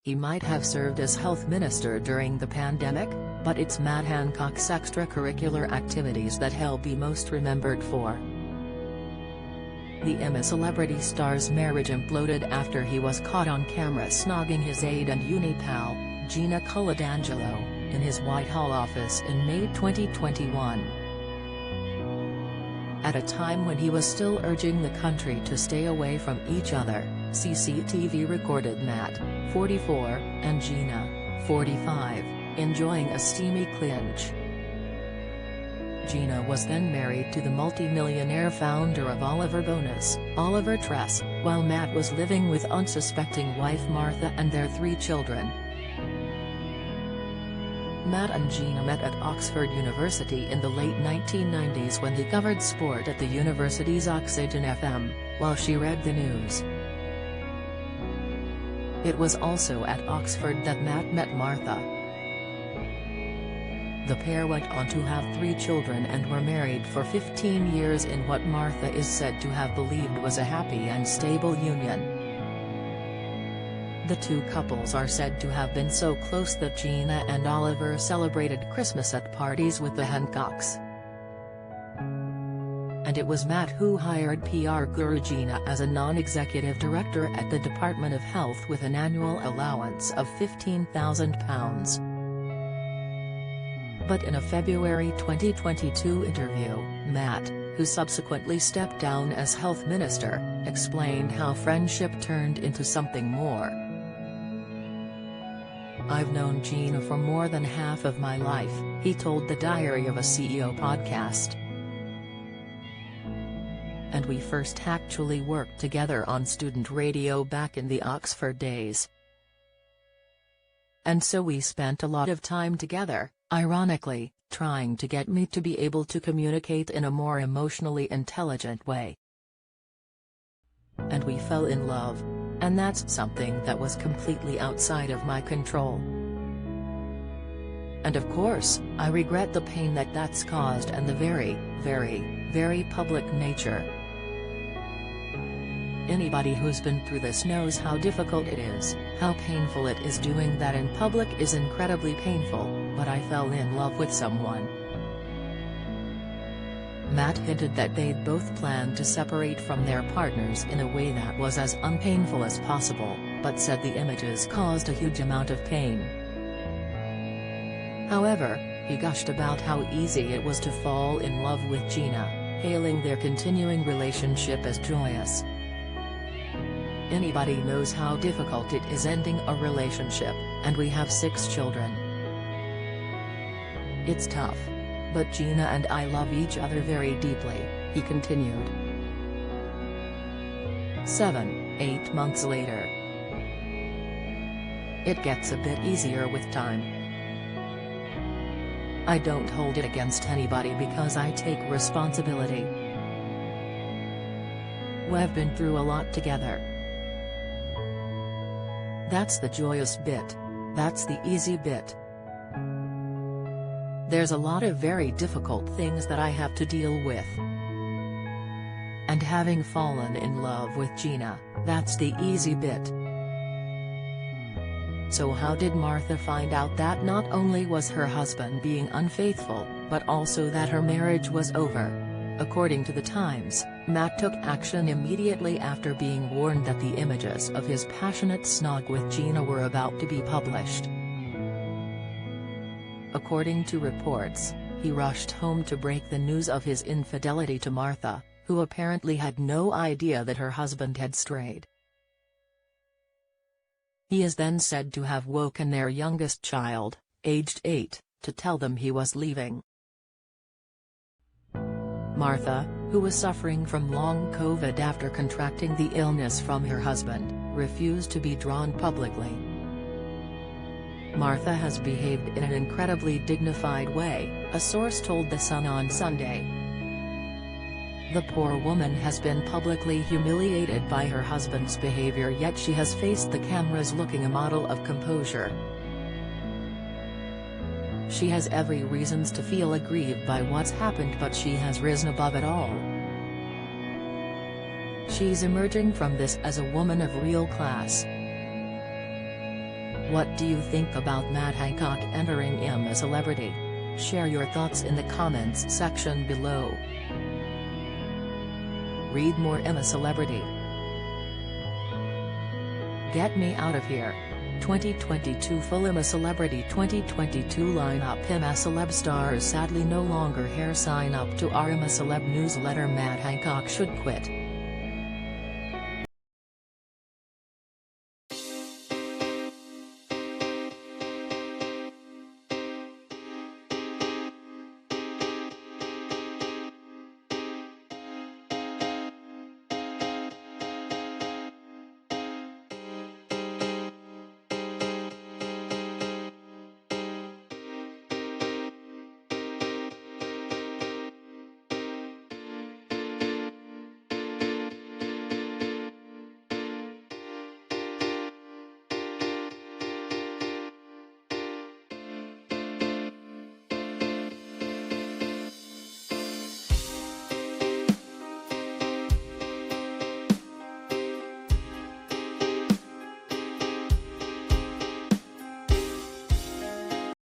He might have served as health minister during the pandemic, but it's Matt Hancock's extracurricular activities that he'll be most remembered for. The A Celebrity star's marriage imploded after he was caught on camera snogging his aide and uni pal, Gina Coladangelo, in his Whitehall office in May 2021. At a time when he was still urging the country to stay away from each other, CCTV recorded Matt, 44, and Gina, 45, enjoying a steamy clinch. Gina was then married to the multi-millionaire founder of Oliver Bonus, Oliver Tress, while Matt was living with unsuspecting wife Martha and their 3 children. Matt and Gina met at Oxford University in the late 1990s when he covered sport at the university's Oxygen FM, while she read the news. It was also at Oxford that Matt met Martha. The pair went on to have 3 children and were married for 15 years in what Martha is said to have believed was a happy and stable union. The 2 couples are said to have been so close that Gina and Oliver celebrated Christmas at parties with the Hancocks. And it was Matt who hired PR guru Gina as a non-executive director at the Department of Health with an annual allowance of £15,000. But in a February 2022 interview, Matt, who subsequently stepped down as health minister, explained how friendship turned into something more. "I've known Gina for more than half of my life," he told the Diary of a CEO podcast. "And we first actually worked together on student radio back in the Oxford days. And so we spent a lot of time together, ironically, trying to get me to be able to communicate in a more emotionally intelligent way. And we fell in love. And that's something that was completely outside of my control. And of course, I regret the pain that that's caused and the very, very, very public nature. Anybody who's been through this knows how difficult it is, how painful it is. Doing that in public is incredibly painful, but I fell in love with someone." Matt hinted that they'd both planned to separate from their partners in a way that was as unpainful as possible, but said the images caused a huge amount of pain. However, he gushed about how easy it was to fall in love with Gina, hailing their continuing relationship as joyous. "Anybody knows how difficult it is ending a relationship, and we have 6 children. It's tough. But Gina and I love each other very deeply," he continued. 7-8 months later. "It gets a bit easier with time. I don't hold it against anybody because I take responsibility. We've been through a lot together. That's the joyous bit. That's the easy bit. There's a lot of very difficult things that I have to deal with. And having fallen in love with Gina, that's the easy bit." So how did Martha find out that not only was her husband being unfaithful, but also that her marriage was over? According to The Times, Matt took action immediately after being warned that the images of his passionate snog with Gina were about to be published. According to reports, he rushed home to break the news of his infidelity to Martha, who apparently had no idea that her husband had strayed. He is then said to have woken their youngest child, aged 8, to tell them he was leaving. Martha, who was suffering from long COVID after contracting the illness from her husband, refused to be drawn publicly. "Martha has behaved in an incredibly dignified way," a source told The Sun on Sunday. "The poor woman has been publicly humiliated by her husband's behavior, yet she has faced the cameras looking a model of composure. She has every reasons to feel aggrieved by what's happened, but she has risen above it all. She's emerging from this as a woman of real class. What do you think about Matt Hancock entering I'm a Celebrity? Share your thoughts in the comments section below. Read more I'm a Celebrity. Get me out of here. 2022 full I'm a Celebrity 2022 lineup. I'm a Celeb stars sadly no longer here. Sign up to our I'm a Celeb newsletter. Matt Hancock should quit.